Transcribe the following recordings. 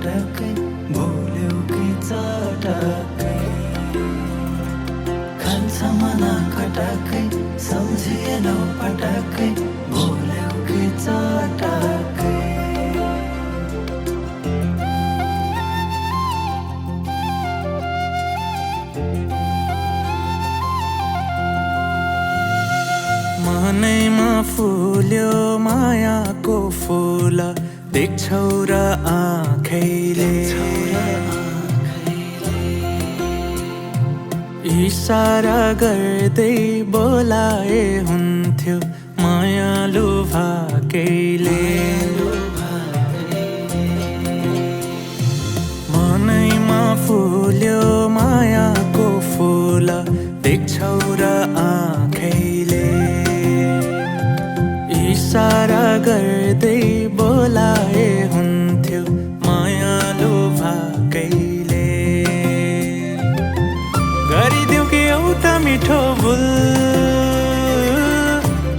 पटकै बोल्यौ कि चटकै खान्छ मन खटकै सम्झिएनौ पटकै बोल्यौ कि चटकै मनैमा फुल्यो मायाको फूल देख्छौ र आँखैले इशारा गर्दै बोलाए हुन्थ्यो मायालु भाकैले मनैमा फुल्यो मायाको फूल देख्छौ र आँखैले इशारा गर्दै बोलाए हुन्थ्यो मायालु भाकैले गरिदेऊ कि एउटा मिठो भुल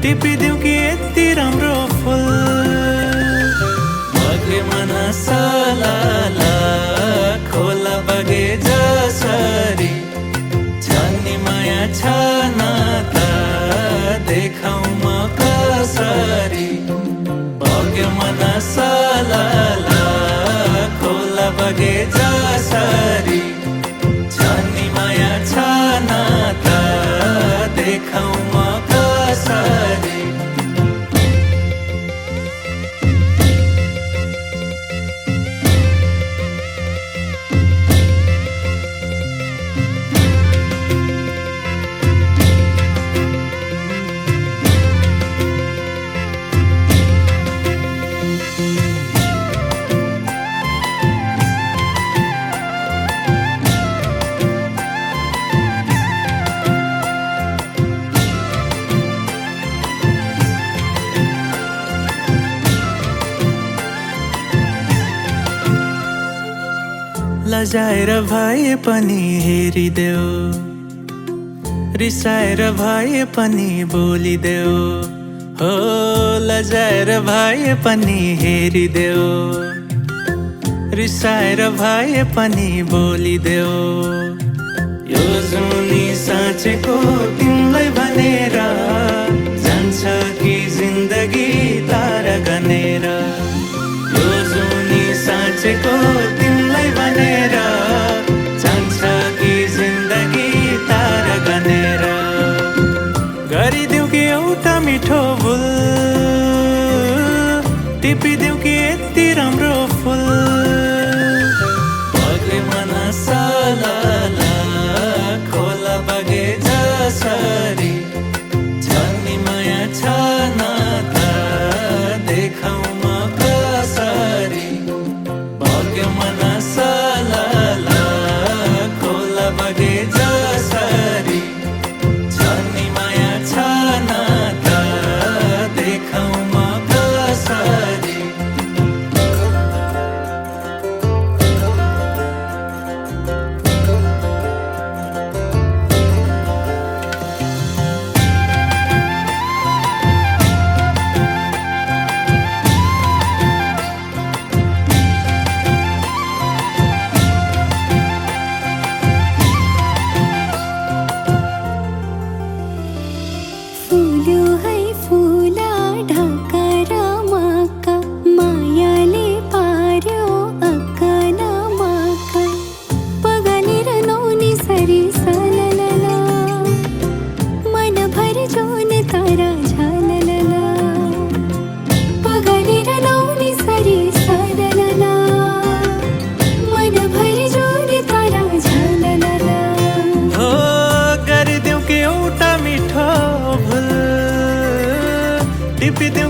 टिपिदेऊ कि यति राम्रो फुल बगे मन सलाला खोला बगे जसरी छानी माया छ नाता देखाउ म कसरी बगे मन सलाला खोला बगे जसरी छानी माया छ नाता देखाउ म कसरी लजाएर भए पनि हेरिदेऊ रिसाएर भए पनि बोलिदेऊ हो लजाएर भए पनि हेरिदेऊ रिसाएर भए पनि बोलिदेऊ यो जुनी साँचेको तिमीलाई भनेर जान्छ कि जिन्दगी तारा गनेर यो जुनी साँचेको तिमीलाई भनेर जान्छ कि जिन्दगी तारा गनेर गरिदेऊ कि एउटा मिठो भुल टिपिदेऊ कि यति राम्रो फुल बगे मन सलाला खोला बगे जसरी छानी माया छ नाता देखाउ म कसरी बगे मन सलाला खोला बगे जसरी छानी माया छ नाता देखाउ म कसरी फुल्यो है फुला ढाका रमाका मायाले पार्यो अक्का नमाका पगलेर नौनी सरी सललला मनभर जोन तारा झललला पगलेर नौनी सरी सललला मनभर जोन तारा झललला हो गरिदेऊ कि एउटा मिठो भुल टिपिदेऊ